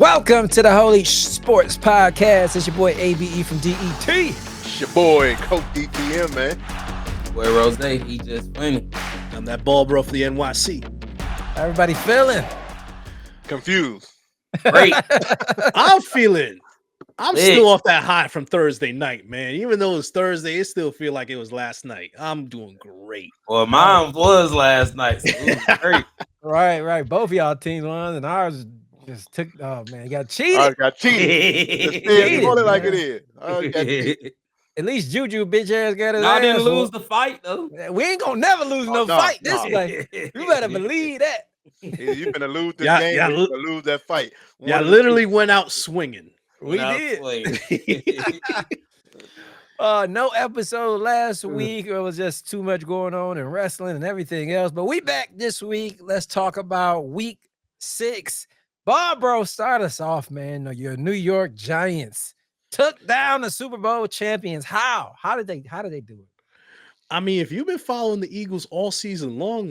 Welcome to the Holy Sports Podcast. It's your boy ABE from DET. It's your boy, Coach DTM, man. Boy, Roze, he just winning. I'm that ball bro for the NYC. Everybody feeling? Confused. Great. I'm Lit. still off that high from Thursday night, man. Even though it's Thursday, it still feel like it was last night. I'm doing great. Well, mine was last night. So it was great. Right. Both of y'all teams won, and ours just took. Oh man, you got cheated. I got cheated. Just call it like it is. I got cheated. At least Juju bitch ass got his I ass didn't lose whooped. the fight though. We ain't gonna never lose no fight this way. You better believe that. You're gonna lose this Yeah, game. yeah, You're gonna lose that fight. Yeah, literally went out swinging. We did. No episode last week. It was just too much going on in wrestling and everything else. But we back this week. Let's talk about week 6. Bro, start us off, man. Your New York Giants took down the Super Bowl champions. How? How did they do it? I mean, if you've been following the Eagles all season long,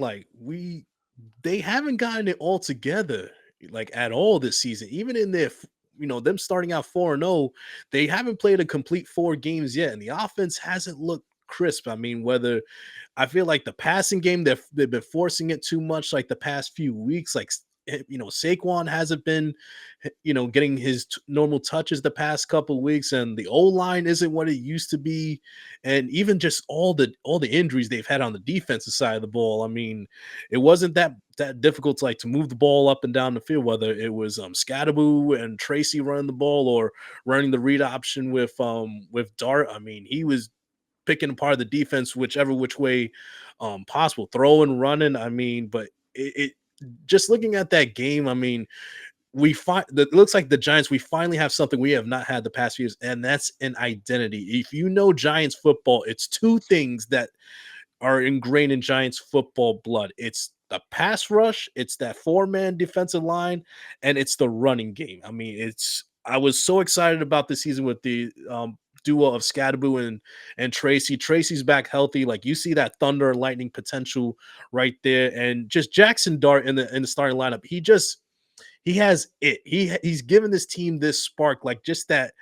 they haven't gotten it all together, like at all this season. Even in their, them starting out 4-0, they haven't played a complete 4 games yet, and the offense hasn't looked crisp. I mean, whether I feel like the passing game, they've been forcing it too much, like the past few weeks, Saquon hasn't been, getting his normal touches the past couple weeks, and the O-line isn't what it used to be, and even just all the injuries they've had on the defensive side of the ball. I mean, it wasn't that difficult to move the ball up and down the field, whether it was Scatterboo and Tracy running the ball or running the read option with Dart. I mean, he was picking apart the defense which way possible, throwing, running. I mean, but it just looking at that game, I mean, it looks like the Giants, we finally have something we have not had the past few years, and that's an identity. If you know Giants football, it's 2 things that are ingrained in Giants football blood. It's the pass rush, it's that 4-man defensive line, and it's the running game. I mean, I was so excited about this season with the duo of Scatterboo and Tracy. Tracy's back healthy. Like, you see that thunder and lightning potential right there. And just Jackson Dart in the starting lineup, he has it. He's given this team this spark, like just that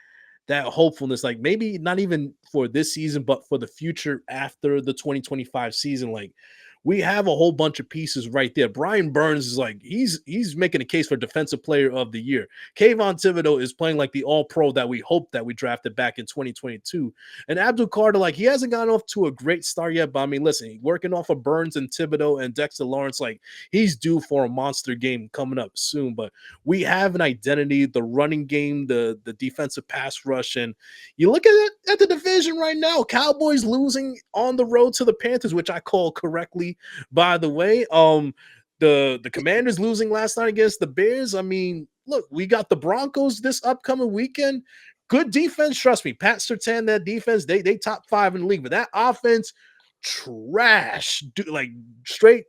hopefulness, like maybe not even for this season, but for the future after the 2025 season. Like, we have a whole bunch of pieces right there. Brian Burns is like, he's making a case for Defensive Player of the Year. Kayvon Thibodeau is playing like the all-pro that we hoped that we drafted back in 2022. And Abdul Carter, like, he hasn't gotten off to a great start yet, but I mean, listen, working off of Burns and Thibodeau and Dexter Lawrence, like, he's due for a monster game coming up soon. But we have an identity, the running game, the defensive pass rush, and you look at the division right now, Cowboys losing on the road to the Panthers, which I call correctly, by the way. The Commanders losing last night against the Bears. I mean, look, we got the Broncos this upcoming weekend. Good defense, trust me. Pat Surtain, that defense, they top 5 in the league, but that offense, trash, like straight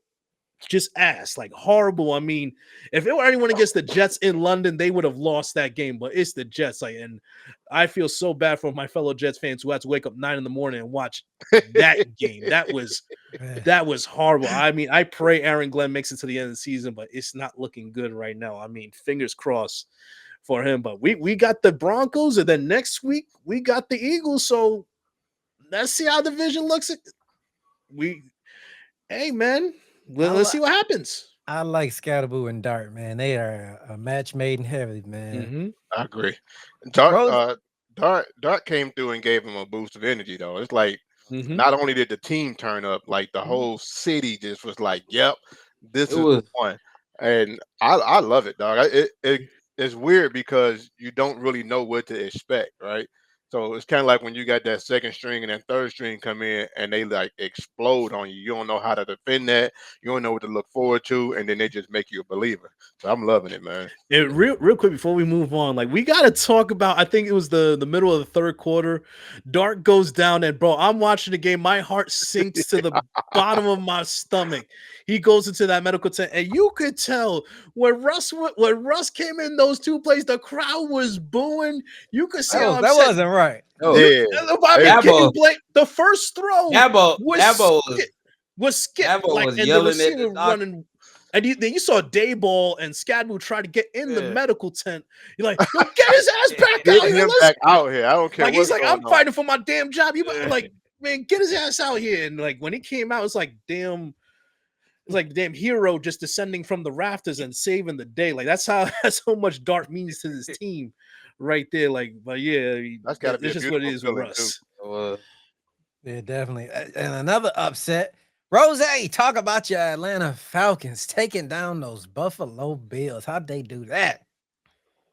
just ass, like horrible. I mean, if it were anyone against the Jets in London, they would have lost that game, but it's the Jets. And I feel so bad for my fellow Jets fans who had to wake up 9 a.m. and watch that game. That was horrible. I mean, I pray Aaron Glenn makes it to the end of the season, but it's not looking good right now. I mean, fingers crossed for him. But we got the Broncos, and then next week we got the Eagles. So let's see how the division looks. Hey man. Well, let's see what happens. I like Scatterboo and Dart, man. They are a match made in heaven, man. Mm-hmm. I agree. Dart came through and gave him a boost of energy, though. It's like, not only did the team turn up, like the whole city just was like, "Yep, this is the one." And I love it, dog. It's weird because you don't really know what to expect, right? So it's kind of like when you got that second string and that third string come in and they like explode on you. You don't know how to defend that. You don't know what to look forward to, and then they just make you a believer. So I'm loving it, man. Real quick before we move on, like, we got to talk about, I think it was the middle of the third quarter. Dart goes down, and bro, I'm watching the game. My heart sinks to the bottom of my stomach. He goes into that medical tent, and you could tell when Russ came in those 2 plays, the crowd was booing. You could see that wasn't right. Oh, yeah. The first throw Dabo was skipped. Dabo Like, was and yelling the receiver at the running. And then you saw Dayball and Scadwell try to get in the medical tent. You're like, yo, get his ass back Get out here. him back out here. I don't care Like what's he's like, going I'm on. fighting for my damn job. You like, man, get his ass out here. And like when he came out, it's like damn hero just descending from the rafters and saving the day. Like that's how much Dart means to this team, right there. Like, but yeah, That's got to be it's a just what it beautiful is with feeling Russ. too. Yeah, definitely. And another upset. Roze, talk about your Atlanta Falcons taking down those Buffalo Bills. How'd they do that?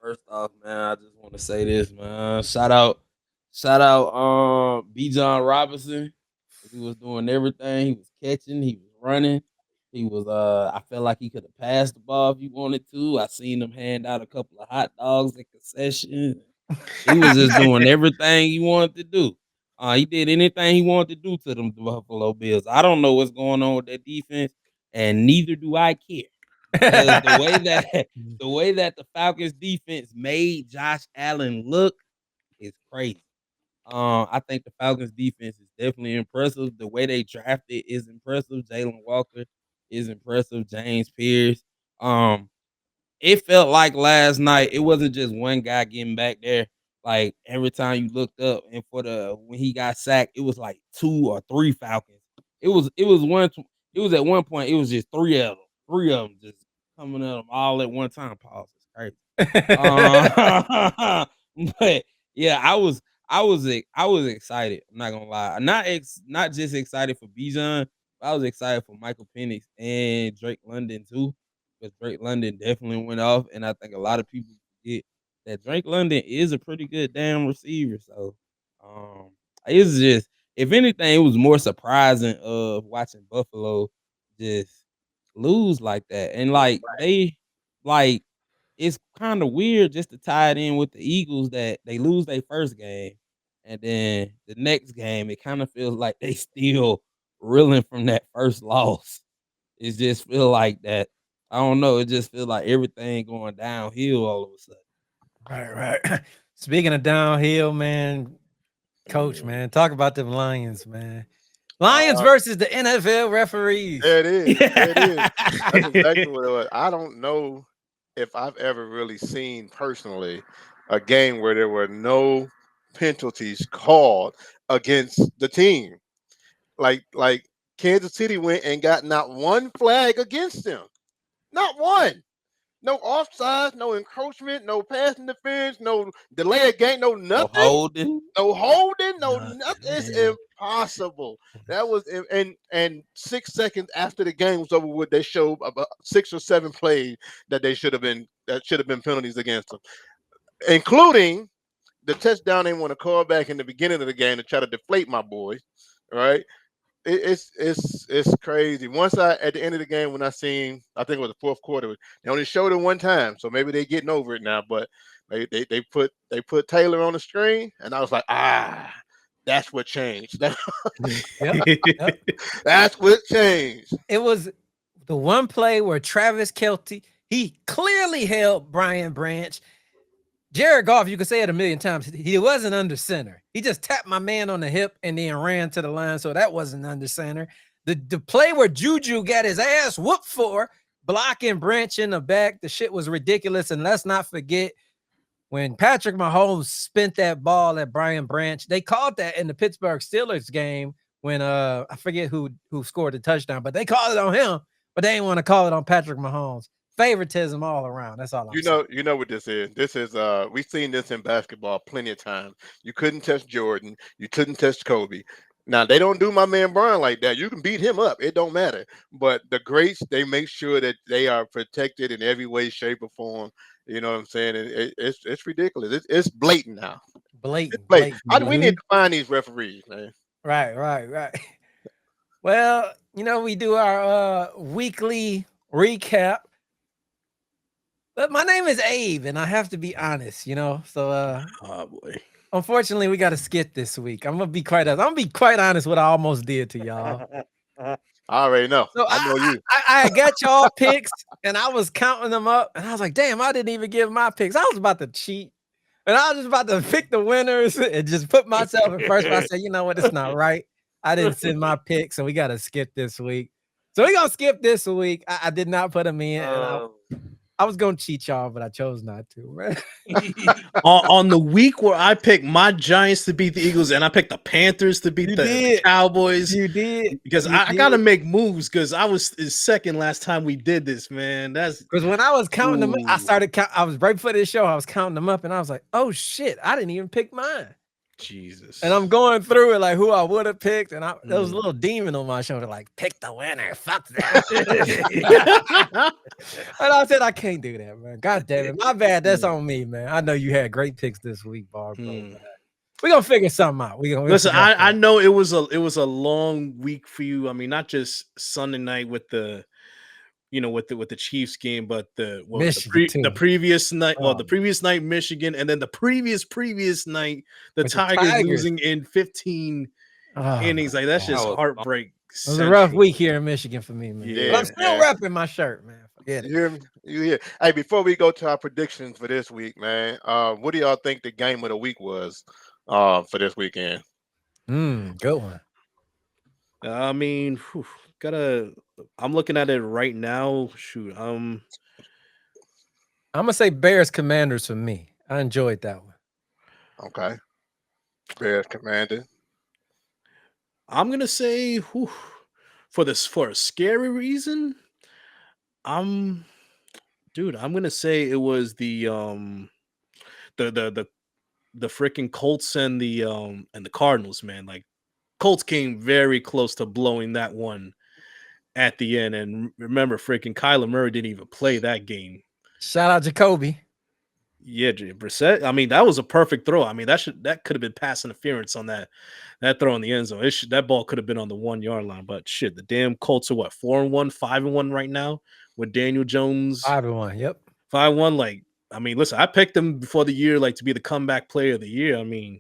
First off, man, I just want to say this, man. Shout out, B. John Robinson. He was doing everything. He was catching. He was running. He was. I felt like he could have passed the ball if he wanted to. I seen him hand out a couple of hot dogs at concession. He was just doing everything he wanted to do. He did anything he wanted to do to them Buffalo Bills. I don't know what's going on with that defense, and neither do I care because the way that the Falcons defense made Josh Allen look is crazy. I think the Falcons defense is definitely impressive. The way they drafted is impressive. Jalen Walker is impressive. James Pierce. It felt like last night it wasn't just one guy getting back there. Like every time you looked up and when he got sacked, it was like 2 or 3 Falcons. It was at one point it was just 3 of them just coming at them all at one time. Pause. It's crazy. But yeah, I was excited. I'm not gonna lie. Not just excited for Bijan, but I was excited for Michael Penix and Drake London too. Because Drake London definitely went off, and I think a lot of people forget that Drake London is a pretty good damn receiver. So, it's just, if anything, it was more surprising of watching Buffalo just lose like that, and it's kind of weird just to tie it in with the Eagles that they lose their first game, and then the next game it kind of feels like they still reeling from that first loss. It just feel like that. I don't know. It just feels like everything going downhill all of a sudden. Right. Speaking of downhill, man, Coach, man, talk about them Lions, man. Lions versus the NFL referees. There it is. There it is. That's exactly what it was. I don't know if I've ever really seen personally a game where there were no penalties called against the team. Like Kansas City went and got not one flag against them. Not one. No offsides, no encroachment, no pass interference, no delay of game, no nothing. No holding, no nothing. It's impossible. That was and 6 seconds after the game was over with, they showed about 6 or 7 plays that should have been penalties against them, including the touchdown they want to call back in the beginning of the game to try to deflate my boys. Right? It's crazy. Once at the end of the game, when I think it was the fourth quarter, they only showed it one time, so maybe they're getting over it now. But they put Taylor on the screen, and I was like, that's what changed. Yep. That's what changed. It was the one play where Travis Kelce, he clearly held Brian Branch. Jared Goff, you could say it a million times, he wasn't under center. He just tapped my man on the hip and then ran to the line, so that wasn't under center. The play where Juju got his ass whooped for blocking Branch in the back, the shit was ridiculous. And let's not forget when Patrick Mahomes spent that ball at Brian Branch. They called that in the Pittsburgh Steelers game when I forget who scored the touchdown, but they called it on him, but they didn't want to call it on Patrick Mahomes. Favoritism all around. That's all I'm saying. You know what this is. This is we've seen this in basketball plenty of times. You couldn't touch Jordan, you couldn't touch Kobe. Now they don't do my man Brian like that. You can beat him up, it don't matter. But the greats, they make sure that they are protected in every way, shape, or form. You know what I'm saying? It's ridiculous. It's blatant now. Blatant. How do we need to find these referees, man? Right. Well, we do our weekly recap. But my name is Abe, and I have to be honest, So, oh boy, unfortunately, we got to skip this week. I'm gonna be quite honest. What I almost did to y'all. I already know. So I know you. I got y'all picks, and I was counting them up, and I was like, "Damn, I didn't even give my picks. I was about to cheat, and I was just about to pick the winners and just put myself in first." But I said, "You know what? It's not right. I didn't send my picks, and we got to skip this week." So we're gonna skip this week. I did not put them in, and I was gonna cheat y'all, but I chose not to, man. On the week where I picked my Giants to beat the Eagles and I picked the Panthers to beat the Cowboys. You did. Because I gotta make moves because I was second last time we did this, man. That's because when I was counting them, I started count. I was right before this show. I was counting them up, and I was like, "Oh shit, I didn't even pick mine." Jesus. And I'm going through it like who I would have picked, and there was a little demon on my shoulder, like, pick the winner. Fuck that. And I said, I can't do that, man. God damn it. My bad. That's on me, man. I know you had great picks this week, Barb. We're gonna figure something out. Listen, I know it was a long week for you. I mean, not just Sunday night with the with the Chiefs game, but the previous night, the previous night Michigan, and then the previous night the Tigers losing in 15 innings. Like that's just heartbreak. It was a rough week here in Michigan for me, man. Yeah, but I'm still repping my shirt, man. Forget it. You hear me? You hear? Hey, before we go to our predictions for this week, man, what do y'all think the game of the week was for this weekend? Good one. I mean, I'm looking at it right now. Shoot, I'm gonna say Bears Commanders for me. I enjoyed that one. Okay, Bears Commanders. I'm gonna say for a scary reason. I'm gonna say it was the freaking Colts and the Cardinals, man. Like Colts came very close to blowing that one at the end. And remember, freaking Kyler Murray didn't even play that game. Shout out Jacoby. Yeah, Brissett. I mean, that was a perfect throw. I mean, that could have been pass interference on that throw in the end zone. That ball could have been on the 1 yard line. But shit, the damn Colts are what 4-1, 5-1 right now with Daniel Jones. 5-1. Yep. 5-1. Like, I mean, listen, I picked him before the year, like to be the comeback player of the year. I mean,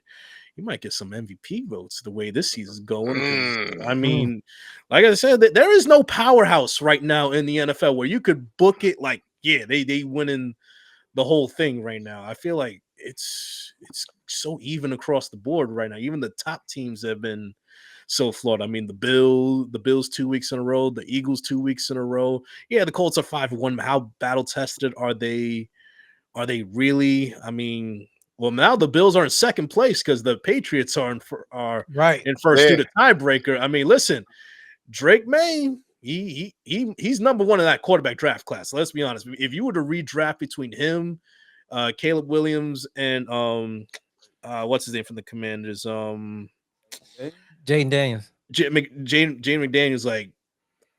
you might get some MVP votes the way this season's going. I mean, like I said, there is no powerhouse right now in the NFL where you could book it like, yeah, they winning the whole thing right now. I feel like it's so even across the board right now. Even the top teams have been so flawed. I mean, the Bills 2 weeks in a row, the Eagles 2 weeks in a row. Yeah, the Colts are 5-1. How battle tested are they? Are they really? I mean, well, now the Bills are in second place because the Patriots are in first due to tiebreaker. I mean, listen, Drake May, he's number one in that quarterback draft class. Let's be honest. If you were to redraft between him, Caleb Williams, and what's his name from the Commanders? Jaden Daniels. Jane McDaniels. Like,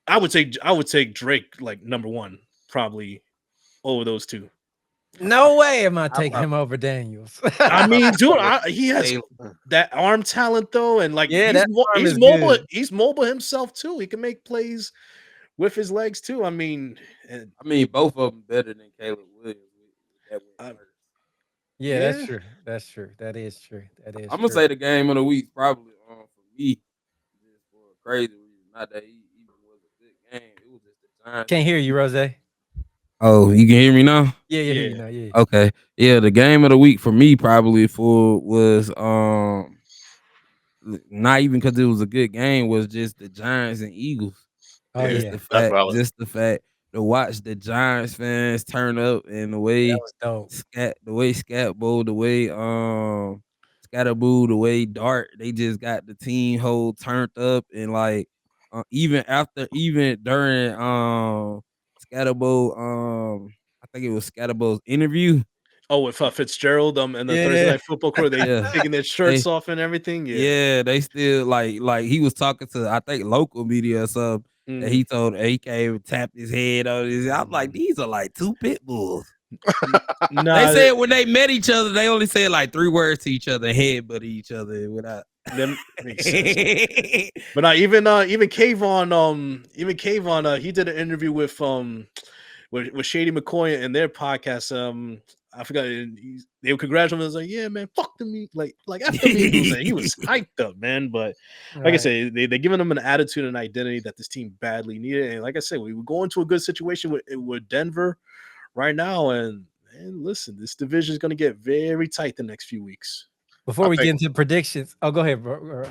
I would take Drake like number one probably over those two. No way am I taking him over Daniels. I mean, dude, he has that arm talent though, and like he's mobile. Good. He's mobile himself too. He can make plays with his legs too. I mean, both of them better than Caleb Williams. Yeah, that's true. That's true. That is true. I'm gonna say the game of the week probably for me, just for a crazy reason. Not that he even was a good game. It was just the Giants. Can't hear you, Roze. Oh, you can hear me now? Yeah, you know, yeah. Okay. Yeah, the game of the week for me probably was not even because it was a good game, was just the Giants and Eagles. Oh, just the fact to watch the Giants fans turn up and the way Scatbo, the way Scatterboo, the way Dart, they just got the team whole turned up, and like even during Scatterbo, I think it was Scatterbo's interview. Oh, with Fitzgerald, and the Thursday Night Football crew, they taking their shirts off and everything. Yeah, they still like he was talking to, I think, local media or something. That he told AK tapped his head on his. I'm like, these are like two pit bulls. They said when they met each other, they only said like 3 words to each other, headbutt each other without. Them makes sense. But even Kayvon, he did an interview with Shady McCoy and their podcast. I forgot. They were congratulating him. I was like, yeah, man, fuck them. Like after the Eagles, he was hyped up, man. But like I say, they're giving him an attitude and identity that this team badly needed. And like I said, we were going to a good situation with Denver right now. And listen, this division is going to get very tight the next few weeks. Before we get into predictions, go ahead, bro.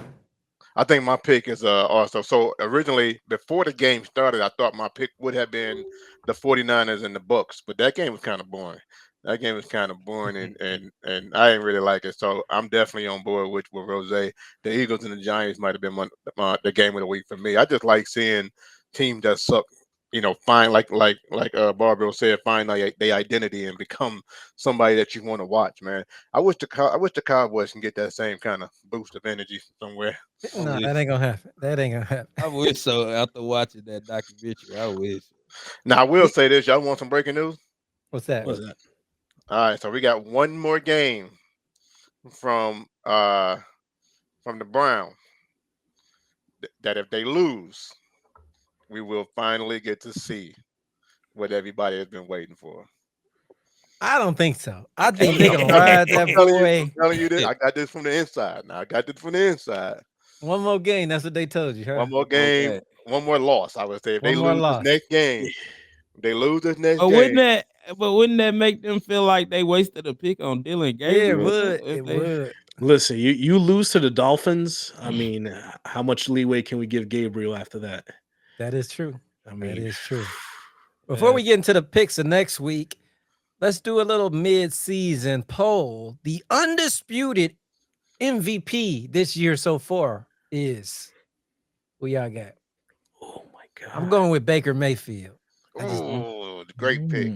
I think my pick is also so originally before the game started, I thought my pick would have been the 49ers and the Bucks, but that game was kind of boring. That game was kind of boring and I didn't really like it. So I'm definitely on board with Rose. The Eagles and the Giants might have been the game of the week for me. I just like seeing teams that suck, find like Barbara said, find like their identity and become somebody that you want to watch, man. I wish the Cowboys can get that same kind of boost of energy somewhere. I No, wish. that ain't gonna happen. That ain't gonna happen. I wish so. After watching that documentary, I wish. Now I will say this: y'all want some breaking news? What's that? What's that? All right, so we got one more game from uh from the Browns that if they lose, we will finally get to see what everybody has been waiting for. I don't think so. I I'm, think they're I'm gonna telling you, ride I'm that telling you, I'm boy. telling you this. I got this from the inside. Now I got this from the inside. One more game. That's what they told you, huh? One more Okay. game, one more loss. I would say if they One more lose this loss. next game, if they lose this next But game. wouldn't that make them feel like they wasted a pick on Dylan Yeah, it Gabriel? would. If It they would. Listen, you lose to the Dolphins. I mean, how much leeway can we give Gabriel after that? That is true. I That mean, is true. Before we get into the picks of next week, let's do a little mid-season poll. The undisputed MVP this year so far is who y'all got? oh my god, I'm going with Baker Mayfield. Oh, great pick.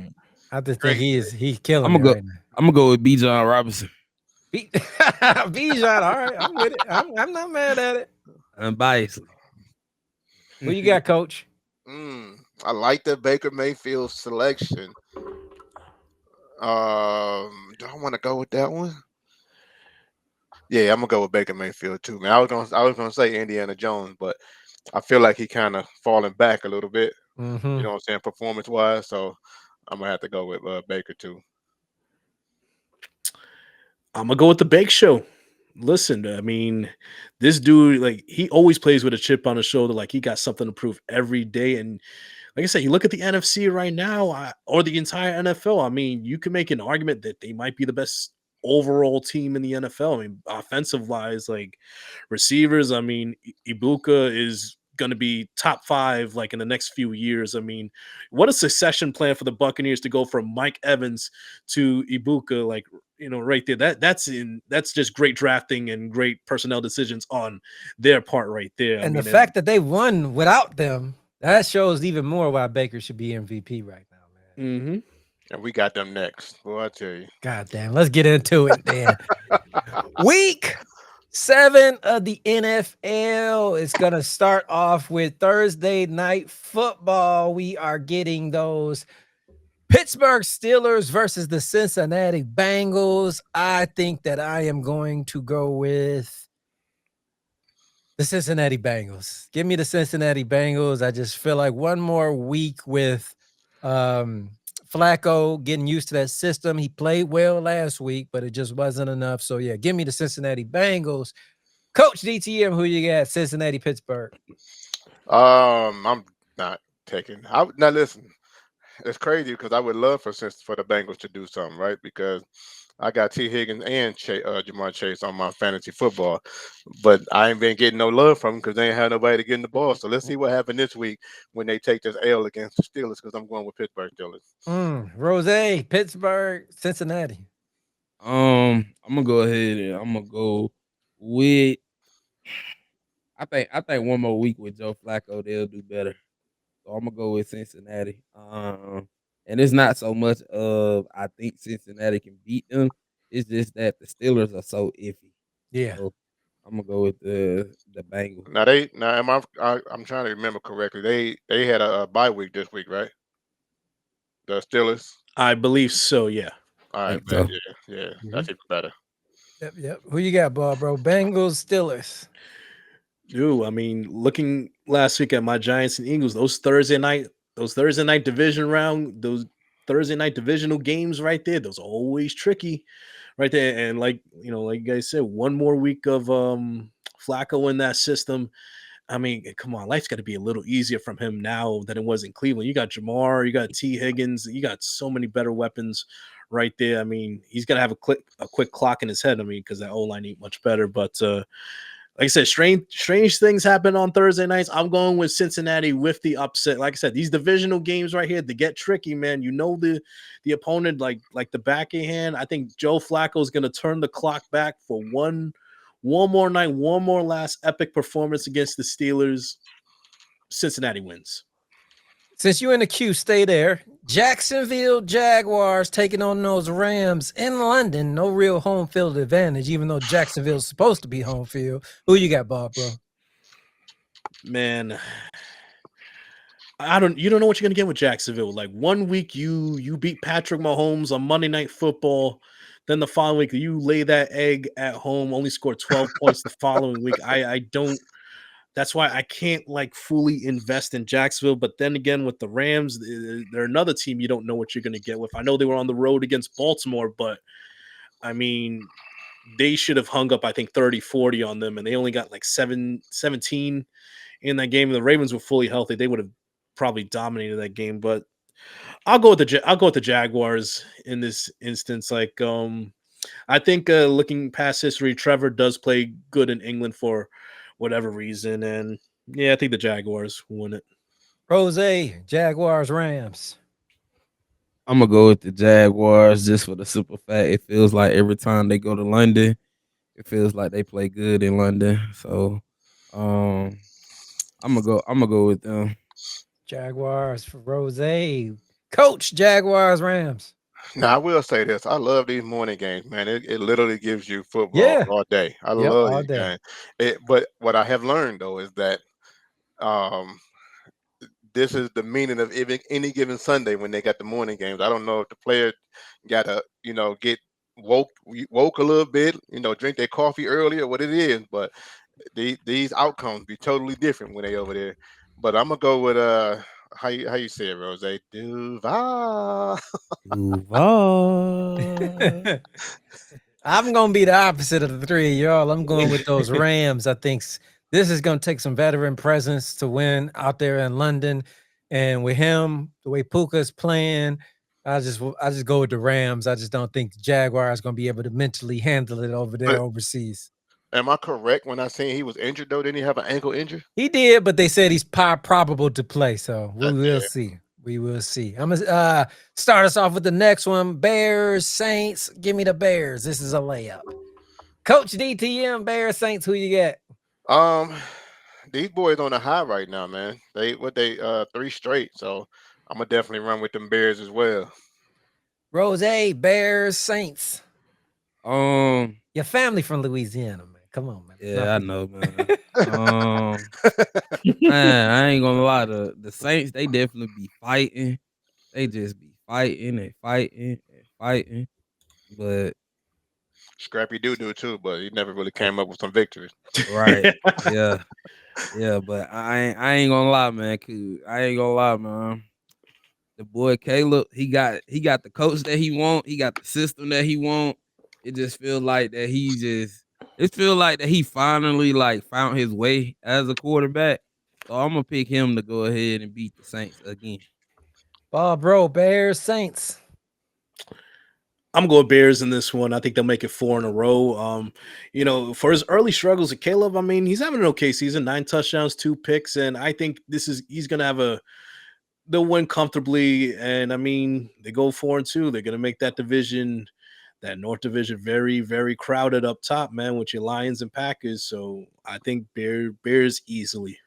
I just think Great he's killing I'm it gonna go. right now. I'm gonna go with B. John Robinson. Bijan, all right, I'm with it. I'm not mad at it. Unbiasedly. Who you got, Coach? I like the Baker Mayfield selection. Do I want to go with that one? Yeah, I'm gonna go with Baker Mayfield too, man. I was gonna say Indiana Jones, but I feel like he kind of falling back a little bit. Mm-hmm. You know what I'm saying, performance wise. So I'm gonna have to go with Baker too. I'm gonna go with the Bake Show. Listen, I mean, this dude, like, he always plays with a chip on his shoulder, like he got something to prove every day. And like I said, you look at the NFC right now, or the entire NFL. I mean, you can make an argument that they might be the best overall team in the NFL. I mean, offensive wise, like receivers. I mean, Ibuka is going to be top 5 like in the next few years. I mean, what a succession plan for the Buccaneers to go from Mike Evans to Ibuka, like, right there. That's just great drafting and great personnel decisions on their part right there. And the fact that they won without them, that shows even more why Baker should be MVP right now, man. Mm-hmm. And we got them next. Boy, I tell you. God damn, let's get into it then. Week 7 of the NFL is going to start off with Thursday night football. We are getting those Pittsburgh Steelers versus the Cincinnati Bengals. I think that I am going to go with the Cincinnati Bengals. Give me the Cincinnati Bengals. I just feel like one more week with Flacco getting used to that system. He played well last week, but it just wasn't enough. So, yeah, give me the Cincinnati Bengals. Coach DTM, who you got? Cincinnati, Pittsburgh. I'm not taking. Now listen, it's crazy because I would love for the Bengals to do something, right? Because I got T. Higgins and Jamar Chase on my fantasy football, but I ain't been getting no love from them because they ain't had nobody to get in the ball. So let's see what happens this week when they take this L against the Steelers, because I'm going with Pittsburgh Steelers. Roze, Pittsburgh, Cincinnati. I'm gonna go ahead and I'm gonna go with. I think one more week with Joe Flacco, they'll do better. So I'm gonna go with Cincinnati. And it's not so much of I think Cincinnati can beat them. It's just that the Steelers are so iffy. Yeah. So I'm gonna go with the Bengals. I'm trying to remember correctly. They had a bye week this week, right? The Steelers. I believe so. Yeah. All right, So. yeah, that's even better. Yep. Who you got, bro? Bengals, Steelers. Dude, I mean, looking last week at my Giants and Eagles, those Thursday night divisional games right there, those are always tricky right there. And like you guys said, one more week of Flacco in that system. I mean, come on, life's got to be a little easier from him now than it was in Cleveland. You got Jamar, you got T. Higgins, you got so many better weapons right there. I mean, he's gonna have a quick clock in his head. I mean, because that O line ain't much better, but like I said, strange things happen on Thursday nights. I'm going with Cincinnati with the upset. Like I said, these divisional games right here, they get tricky, man. You know the opponent like the back of your hand. I think Joe Flacco is going to turn the clock back for one more night, one more last epic performance against the Steelers. Cincinnati wins. Since you in the queue, stay there. Jacksonville Jaguars taking on those Rams in London. No real home field advantage, even though Jacksonville's supposed to be home field. Who you got, Bob, bro? Man, you don't know what you're gonna get with Jacksonville. Like one week you beat Patrick Mahomes on Monday Night Football, then the following week you lay that egg at home, only score 12 points the following week. I don't. That's why I can't like fully invest in Jacksonville. But then again, with the Rams, they're another team you don't know what you're gonna get with. I know they were on the road against Baltimore, but I mean they should have hung up I think 30-40 on them, and they only got like 17 in that game. The Ravens were fully healthy, they would have probably dominated that game. But I'll go with the Jaguars in this instance. Like I think looking past history, Trevor does play good in England for whatever reason, and yeah, I think the Jaguars win it. Roze, Jaguars, Rams. I'm gonna go with the Jaguars just for the simple fact it feels like every time they go to London, it feels like they play good in London. So I'm gonna go with them. Jaguars for Roze. Coach, Jaguars, Rams. Now I will say this: I love these morning games, man. It literally gives you football Yeah. all day. I Yep, love all these day. games. But what I have learned though is that um, this is the meaning of even any given Sunday when they got the morning games. I don't know if the players got to get woke a little bit, drink their coffee early or what it is, but these outcomes be totally different when they over there. But I'm gonna go with how you say it, Rose? Duval. Duval. I'm gonna be the opposite of the three of y'all. I'm going with those Rams. I think this is gonna take some veteran presence to win out there in London, and with him, the way Puka's playing, I just go with the Rams. I just don't think the Jaguars gonna be able to mentally handle it over there But overseas. am I correct when I say he was injured though? Didn't he have an ankle injury? He did, but they said he's probable to play, so we will Yeah. see. We will see. I'm gonna start us off with the next one. Bears, Saints. Give me the Bears. This is a layup. Coach DTM, Bears, Saints. Who you got? Um, these boys on a high right now, man. They 3 straight, so I'm gonna definitely run with them Bears as well. Roze, Bears, Saints. Your family from Louisiana, man. Come on, man. Yeah, I know, man. Man, I ain't gonna lie. The Saints, they definitely be fighting. They just be fighting and fighting and fighting. But Scrappy do too, but he never really came up with some victories. right, yeah, yeah. But I ain't gonna lie, man. I ain't gonna lie, man. The boy Caleb, he got the coach that he want. He got the system that he want. It just feel like that it feel like that he finally like found his way as a quarterback. So I'm gonna pick him to go ahead and beat the Saints again. Bro, Bears, Saints. I'm going Bears in this one. I think they'll make it 4 in a row. For his early struggles with Caleb, I mean, he's having an okay season, 9 touchdowns, 2 picks, and I think he's gonna have they'll win comfortably. And I mean, they go 4-2. They're gonna make that division, that North Division, very, very crowded up top, man, with your Lions and Packers. So I think Bears easily.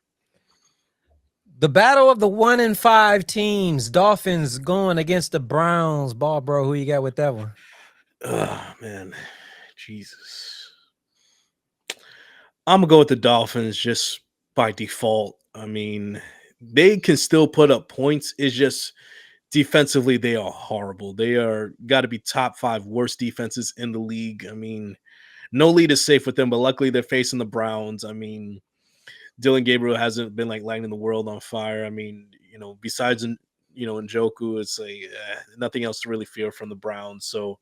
The battle of the 1-5 teams. Dolphins going against the Browns. Bro, who you got with that one? Oh man, Jesus. I'm gonna go with the Dolphins just by default. I mean, they can still put up points. It's just defensively they are horrible. They are got to be top 5 worst defenses in the league. I mean, no lead is safe with them, but luckily they're facing the Browns. I mean, Dylan Gabriel hasn't been like lighting the world on fire. I mean, besides Njoku, it's like nothing else to really fear from the Browns. So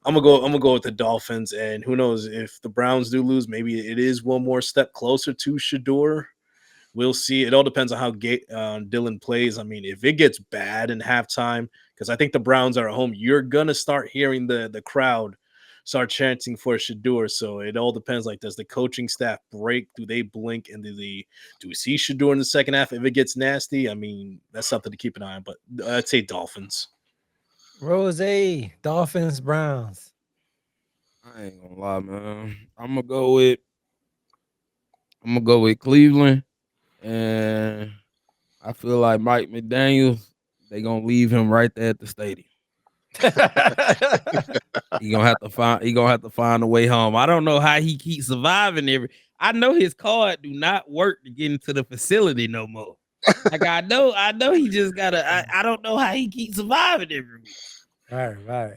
I'm gonna go with the Dolphins, and who knows if the Browns do lose, maybe it is one more step closer to Shador. We'll see. It all depends on how Dylan plays. I mean, if it gets bad in halftime, because I think the Browns are at home, you're gonna start hearing the crowd start chanting for Shador. So it all depends. Like, does the coaching staff break? Do they blink? And do we see Shador in the second half? If it gets nasty, I mean, that's something to keep an eye on. But I'd say Dolphins. Roze, Dolphins, Browns. I ain't gonna lie, man. I'm gonna go with Cleveland, and I feel like Mike McDaniels. They gonna leave him right there at the stadium. He gonna have to find. He gonna have to find a way home. I don't know how he keeps surviving I know his card do not work to get into the facility no more. Like I know he just gotta. I don't know how he keeps surviving every week. Right.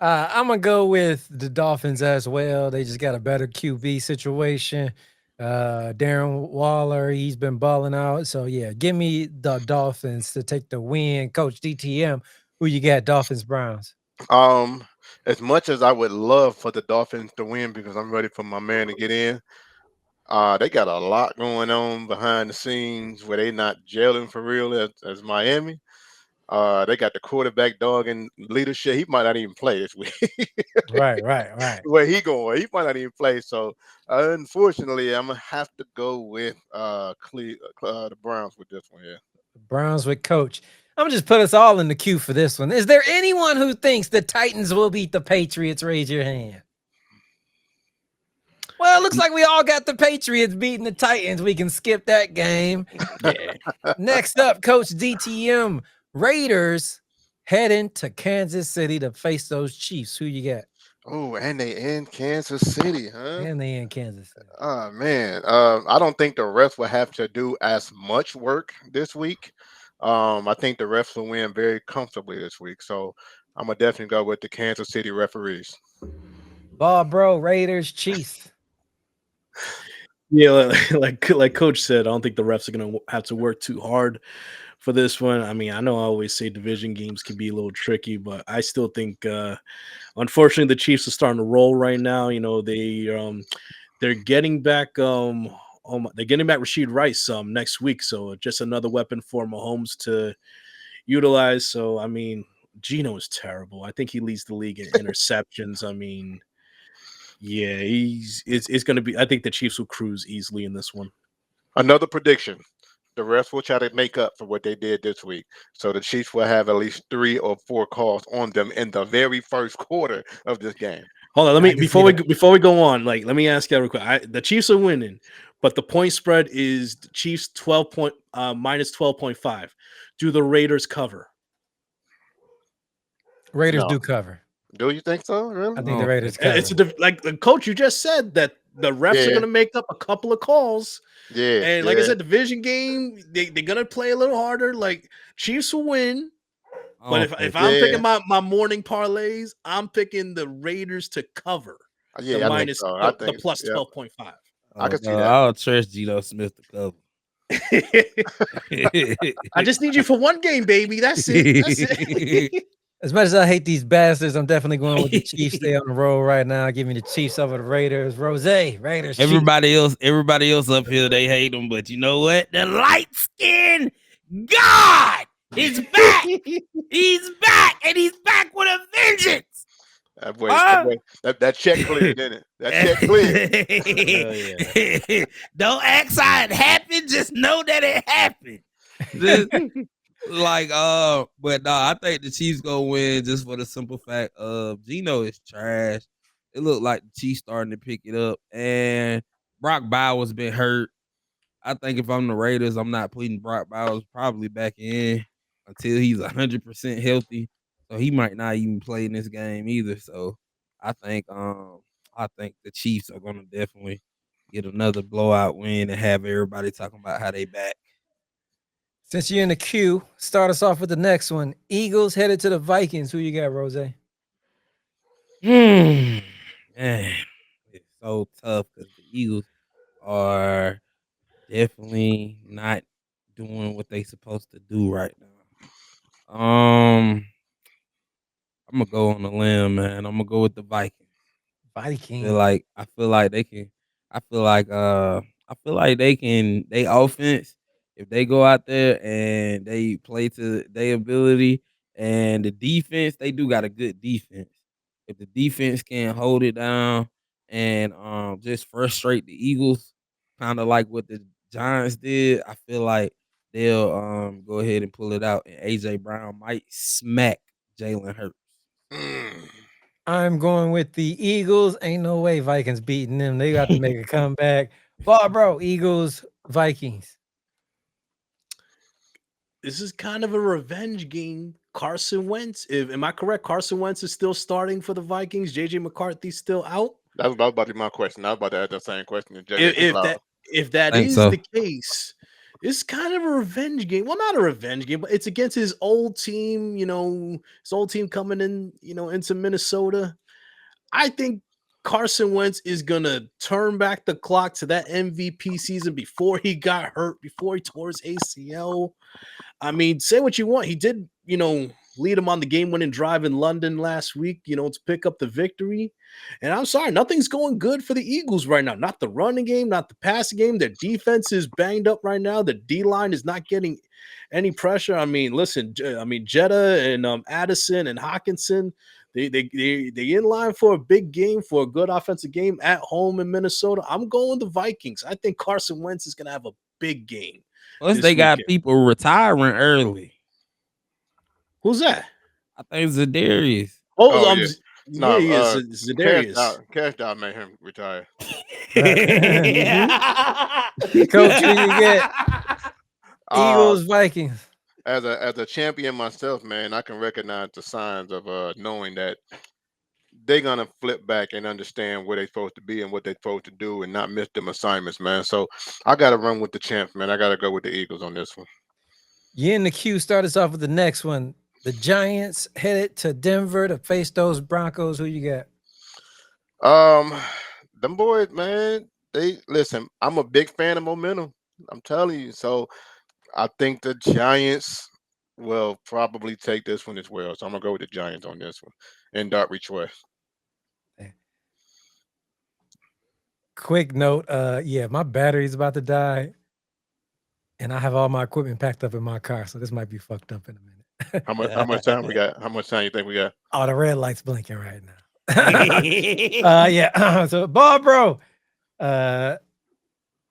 I'm gonna go with the Dolphins as well. They just got a better QB situation. Darren Waller, he's been balling out. So yeah, give me the Dolphins to take the win. Coach DTM, who you got? Dolphins, Browns. Um, as much as I would love for the Dolphins to win because I'm ready for my man to get in, they got a lot going on behind the scenes where they not gelling for real as Miami. They got the quarterback dog in leadership. He might not even play this week. Right. Where he going? He might not even play. So unfortunately, I'm gonna have to go with the Browns with this one. Yeah. Browns with coach. I'm gonna just put us all in the queue for this one. Is there anyone who thinks the Titans will beat the Patriots? Raise your hand. Well, it looks like we all got the Patriots beating the Titans. We can skip that game. Yeah. Next up, Coach DTM. Raiders heading to Kansas City to face those Chiefs. Who you got? Oh, and they in Kansas City, huh? And they in Kansas City. Oh man, I don't think the refs will have to do as much work this week. I think the refs will win very comfortably this week. So I'm gonna definitely go with the Kansas City referees. Ball, bro. Raiders, Chiefs. Yeah, like Coach said, I don't think the refs are going to have to work too hard for this one. I mean, I know I always say division games can be a little tricky, but I still think, unfortunately, the Chiefs are starting to roll right now. You know, they're getting back they're getting back Rashid Rice next week, so just another weapon for Mahomes to utilize. So I mean, Gino is terrible. I think he leads the league in interceptions. I mean, yeah, it's going to be. I think the Chiefs will cruise easily in this one. Another prediction: the refs will try to make up for what they did this week. So the Chiefs will have at least 3 or 4 calls on them in the very first quarter of this game. Hold on, let I me can see that. before we go on. Like, let me ask you real quick. The Chiefs are winning, but the point spread is the Chiefs 12 minus 12.5. Do the Raiders cover? Raiders No, do cover. do you think so? I Really? think the Oh, Raiders And cover. it's like the coach you just said that the refs are Yeah, going to make up a couple of calls, yeah, and like I yeah. said, division game they're going to play a little harder. Like, Chiefs will win, I but don't if think I'm Yeah, picking my morning parlays, I'm picking the Raiders to cover the yeah, I think minus so. I the think, plus yeah, 12.5. I Oh could see no, that. I don't trust Geno Smith to cover. I just need you for one game, baby. That's it. That's it. As much as I hate these bastards, I'm definitely going with the Chiefs. Stay on the roll right now. Give me the Chiefs over the Raiders. Rose, Raiders, Chiefs. everybody else up here, they hate him, but you know what? The light skin God is back. He's back, and he's back with a vengeance. That boy, that, Huh? boy, that check cleared, didn't it? That check cleared. Hell yeah. Don't ask how it happened. Just know that it happened. Just, but nah, I think the Chiefs gonna win just for the simple fact of Geno is trash. It looked like the Chiefs starting to pick it up, and Brock Bowers been hurt. I think if I'm the Raiders, I'm not putting Brock Bowers probably back in until he's 100% healthy. So he might not even play in this game either. So I think I think the Chiefs are gonna definitely get another blowout win and have everybody talking about how they back. Since you're in the queue, start us off with the next one. Eagles headed to the Vikings. Who you got, Rose? Man, it's so tough because the Eagles are definitely not doing what they supposed to do right now. I'm gonna go on the limb, man. I'm gonna go with the Vikings. Viking. I feel like they can. I feel like I feel like they can. They offense if they go out there and they play to their ability, and the defense they do got a good defense. if the defense can hold it down and just frustrate the Eagles, kind of like what the Giants did, I feel like they'll go ahead and pull it out, and AJ Brown might smack Jalen Hurts. Mm. I'm going with the Eagles. Ain't no way Vikings beating them. They got to make a comeback. Bro, Eagles, Vikings. This is kind of a revenge game. Carson Wentz, am I correct? Carson Wentz is still starting for the Vikings. JJ McCarthy's still out. That was about to be my question. I was about to ask that same question to JJ. If, He's if out. that if that Think is so. the case, it's kind of a revenge game. Well, not a revenge game, but it's against his old team. His old team coming in. Into Minnesota. I think Carson Wentz is gonna turn back the clock to that MVP season before he got hurt, before he tore his ACL. I mean, say what you want. He did, lead him on the game-winning drive in London last week, to pick up the victory. And I'm sorry, nothing's going good for the Eagles right now. Not the running game, not the passing game. Their defense is banged up right now. The D-line is not getting any pressure. I mean, listen, Jetta and Addison and Hawkinson, they in line for a big game, for a good offensive game at home in Minnesota. I'm going the Vikings. I think Carson Wentz is going to have a big game. Plus, This they got weekend. people retiring early. Who's that? I think Zadarius. Oh, yeah. Yeah, No, Zadarius. Cash Doll made him retire. Coach, who you get? Eagles, Vikings. As a champion myself, man, I can recognize the signs of knowing that they're gonna flip back and understand where they're supposed to be and what they're supposed to do and not miss them assignments, man. So I gotta run with the champs, man. I gotta go with the Eagles on this one. You in the queue. Start us off with the next one. The Giants headed to Denver to face those Broncos. Who you got? Them boys, man. They listen. I'm a big fan of momentum. I'm telling you. So I think the Giants will probably take this one as well. So I'm gonna go with the Giants on this one. And Dartreach West. Quick note. Yeah, my battery's about to die. And I have all my equipment packed up in my car, so this might be fucked up in a minute. How much time we got? How much time you think we got? Oh, the red light's blinking right now. Yeah. So, bro.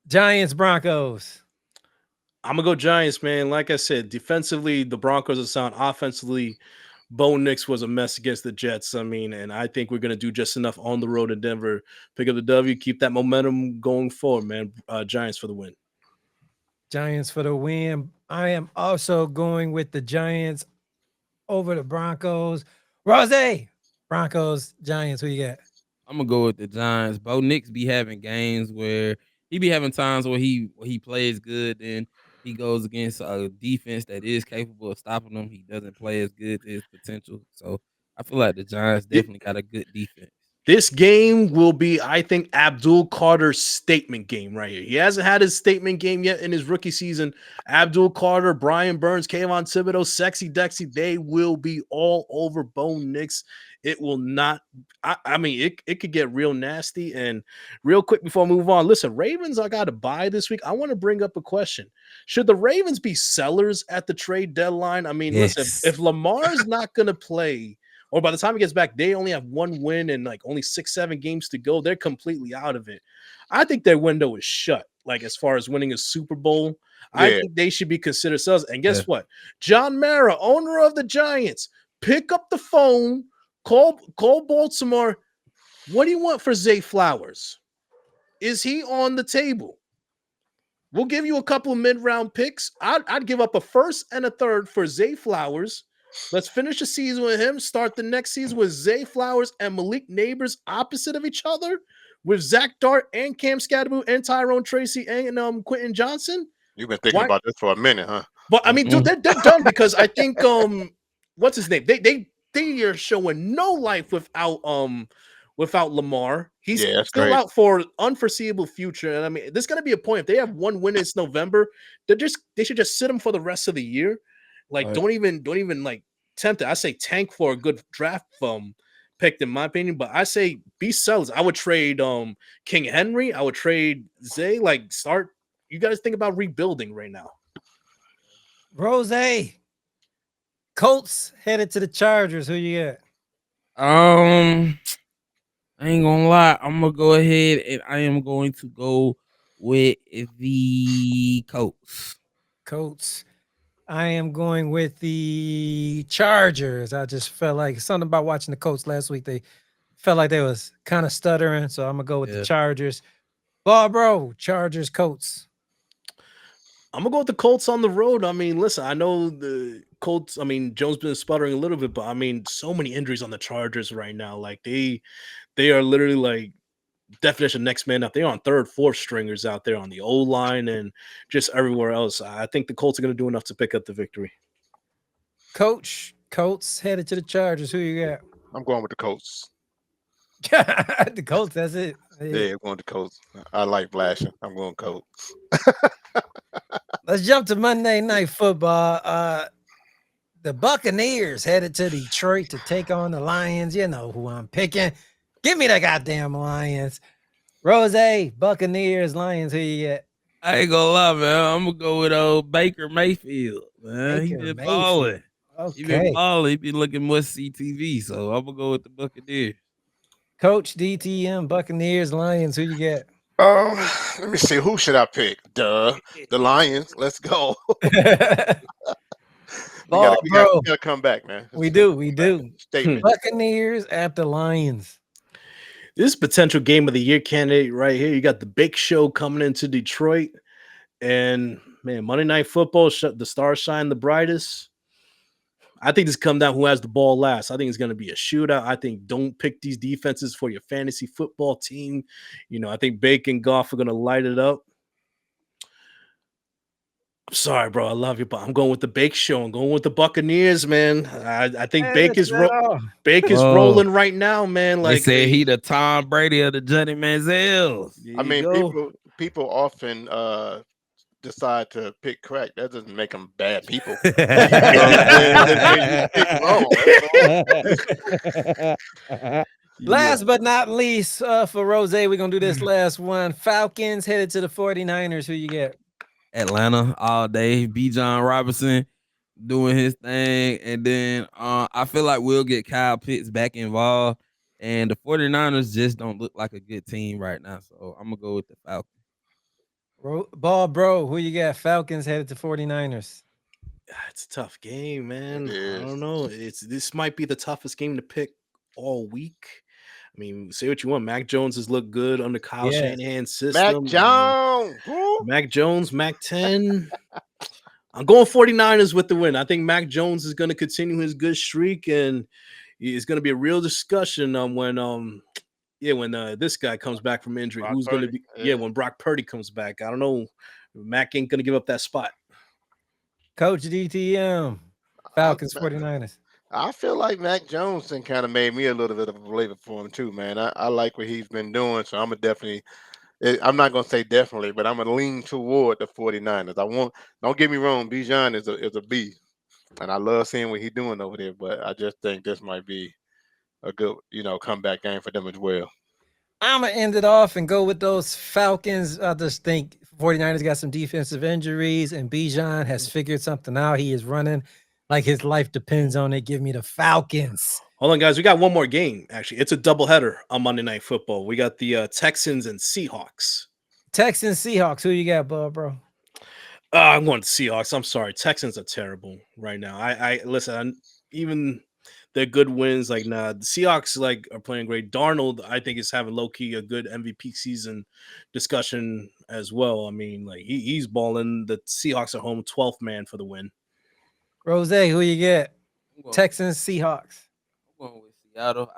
Giants, Broncos. I'm gonna go Giants, man. Like I said, defensively, the Broncos are sound. Offensively, Bo Nix was a mess against the Jets. I mean, and I think we're gonna do just enough on the road in Denver. Pick up the W, keep that momentum going forward, man. Giants for the win. Giants for the win. I am also going with the Giants over the Broncos. Roze, Broncos, Giants. Who you got? I'm gonna go with the Giants. Bo Nix be having games where he be having times where he plays good, and he goes against a defense that is capable of stopping him. He doesn't play as good to his potential. So I feel like the Giants definitely got a good defense. This game will be, I think, Abdul Carter's statement game right here. He hasn't had his statement game yet in his rookie season. Abdul Carter, Brian Burns, Kayvon Thibodeau, Sexy Dexy, they will be all over Bo Nix. It will not, I mean, it could get real nasty. And real quick before I move on, listen, Ravens, I got to buy this week. I want to bring up a question. Should the Ravens be sellers at the trade deadline? I mean, listen, if Lamar's not going to play, or by the time he gets back, they only have one win and like only 6-7 games to go. They're completely out of it. I think their window is shut. Like as far as winning a Super Bowl, I think they should be considered sellers. And guess what? John Mara, owner of the Giants, pick up the phone, call Baltimore. What do you want for Zay Flowers? Is he on the table? We'll give you a couple of mid-round picks. I'd give up a first and a third for Zay Flowers. Let's finish the season with him. Start the next season with Zay Flowers and Malik Neighbors opposite of each other, with Zach Dart and Cam Scadaboo and Tyrone Tracy and Quentin Johnson. You've been thinking about this for a minute, huh? But I mean, dude, they're done because I think what's his name? They are showing no life without Lamar. He's still out for unforeseeable future. And I mean, there's gonna be a point. If they have one win this November, they should just sit him for the rest of the year. Like, don't even like tempt it. I say tank for a good draft pick, in my opinion. But I say be sellers. I would trade King Henry. I would trade Zay. Like, start. You guys think about rebuilding right now. Roze. Colts headed to the Chargers. Who you got? I ain't gonna lie. I'm gonna go ahead and I am going to go with the Colts. Colts. I am going with the Chargers. I just felt like something about watching the Colts last week. They felt like they was kind of stuttering, so I'm gonna go with the Chargers. Bro, Chargers, Colts. I'm gonna go with the Colts on the road. I mean, listen, I know the Colts. I mean, Jones been sputtering a little bit, but I mean, so many injuries on the Chargers right now. Like they are literally like definition next man up. They're on third, fourth stringers out there on the O line and just everywhere else. I think the Colts are gonna do enough to pick up the victory. Coach, Colts headed to the Chargers. Who you got? I'm going with the Colts. The Colts. That's it. Yeah, I'm going to Colts. I like flashing. I'm going Colts. Let's jump to Monday Night Football. The Buccaneers headed to Detroit to take on the Lions. You know who I'm picking. Give me the goddamn Lions. Roze, Buccaneers, Lions. Who you get? I ain't gonna lie, man. I'm gonna go with old Baker Mayfield, man. He been balling. Okay. He been balling. He been looking must see TV. So I'm gonna go with the Buccaneers. Coach DTM, Buccaneers, Lions. Who you get? Let me see. Who should I pick? The Lions. Let's go. we gotta come back, man. We do. Statement. Buccaneers at the Lions. This potential game of the year candidate right here. You got the Big Show coming into Detroit, and man, Monday Night Football, the stars shine the brightest. I think this come down who has the ball last. I think it's going to be a shootout. I think don't pick these defenses for your fantasy football team. You know, I think Baker and Goff are going to light it up. I'm sorry, bro. I love you, but I'm going with the Bake Show. I'm going with the Buccaneers, man. I think Baker's rolling right now, man. Like they say he the Tom Brady of the Johnny Manziel. I mean, people often decide to pick crack. That doesn't make them bad people. Last but not least, for Roze, we're going to do this last one. Falcons headed to the 49ers. Who you get? Atlanta all day. Bijan Robinson doing his thing. And then I feel like we'll get Kyle Pitts back involved. And the 49ers just don't look like a good team right now. So I'm going to go with the Falcons. Bro, who you got? Falcons headed to 49ers. It's a tough game, man. I don't know. This might be the toughest game to pick all week. I mean, say what you want. Mac Jones has looked good under Kyle Shanahan's system. Mac Jones, Mac 10. I'm going 49ers with the win. I think Mac Jones is going to continue his good streak, and it's going to be a real discussion on when this guy comes back from injury. Who's going to be when Brock Purdy comes back. I don't know. Mac ain't going to give up that spot. Coach DTM, Falcons, 49ers. I feel like Mac Jones kind of made me a little bit of a believer for him too, man. I like what he's been doing, so I'm not going to say definitely, but I'm going to lean toward the 49ers. Don't get me wrong, Bijan is a beast, and I love seeing what he's doing over there, but I just think this might be a good, comeback game for them as well. I'm going to end it off and go with those Falcons. I just think 49ers got some defensive injuries, and Bijan has figured something out. He is running like his life depends on it. Give me the Falcons. Hold on, guys. We got one more game, actually. It's a doubleheader on Monday Night Football. We got the Texans and Seahawks. Texans, Seahawks. Who you got, bro? I'm going to Seahawks. I'm sorry. Texans are terrible right now. I listen, even their good wins, the Seahawks are playing great. Darnold, I think, is having low-key a good MVP season discussion as well. I mean, he's balling. The Seahawks are home 12th man for the win. Roze, who you get? Texans, Seahawks. I'm going with Seattle.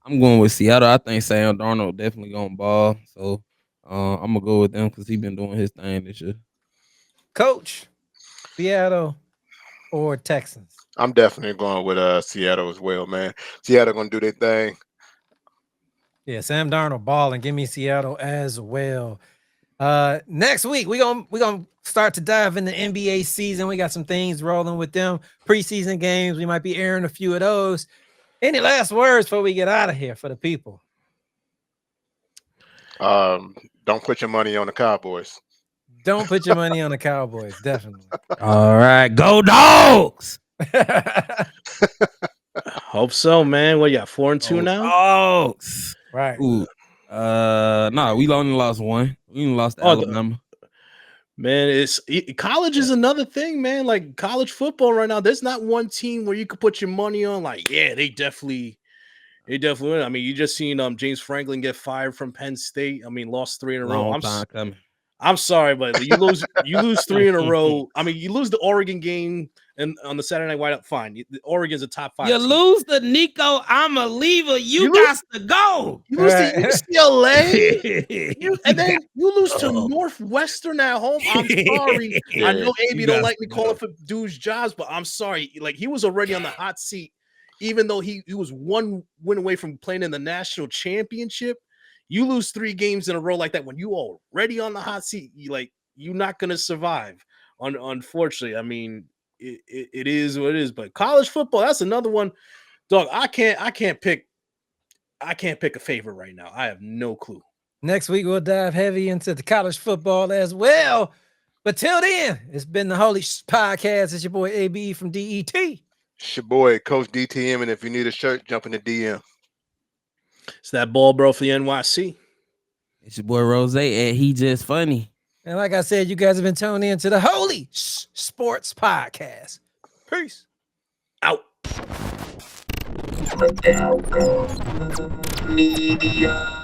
I'm going with Seattle. I think Sam Darnold definitely going to ball. So I'm going to go with them because he's been doing his thing this year. Coach, Seattle or Texans? I'm definitely going with Seattle as well, man. Seattle going to do their thing. Yeah, Sam Darnold balling. Give me Seattle as well. Next week we're gonna start to dive into NBA season. We got some things rolling with them. Preseason games. We might be airing a few of those. Any last words before we get out of here for the people? Don't put your money on the Cowboys. Don't put your money on the Cowboys. Definitely. All right, go Dogs. Hope so, man. What you got? 4-2 now? Dogs. Right. Ooh. Nah, we only lost one. We only lost to Alabama. Man, college is another thing, man. Like college football right now, there's not one team where you could put your money on. Like, yeah, they definitely win. I mean, you just seen James Franklin get fired from Penn State. I mean, lost 3 in a row. Long time coming. I'm sorry, but you lose 3 in a row. I mean, you lose the Oregon game and on the Saturday Night Whiteout. Fine, Oregon's a top 5. You team. lose to Nico. I'm a leaver. You got to go. You lose to UCLA, and then you lose to Northwestern at home. I'm sorry. I know AB don't like me calling for dudes' jobs, but I'm sorry. Like he was already on the hot seat, even though he was 1 win away from playing in the national championship. You lose 3 games in a row like that when you already on the hot seat. You're not gonna survive. Unfortunately, I mean, it is what it is. But college football, that's another one. Dog, I can't pick a favorite right now. I have no clue. Next week we'll dive heavy into the college football as well. But till then, it's been the Holy Podcast. It's your boy AB from DET. It's your boy Coach DTM, and if you need a shirt, jump in the DM. It's that ball bro for the NYC. It's your boy Roze, and he just funny. And like I said, you guys have been tuning in to the Holy Sports Podcast. Peace. Out. Media.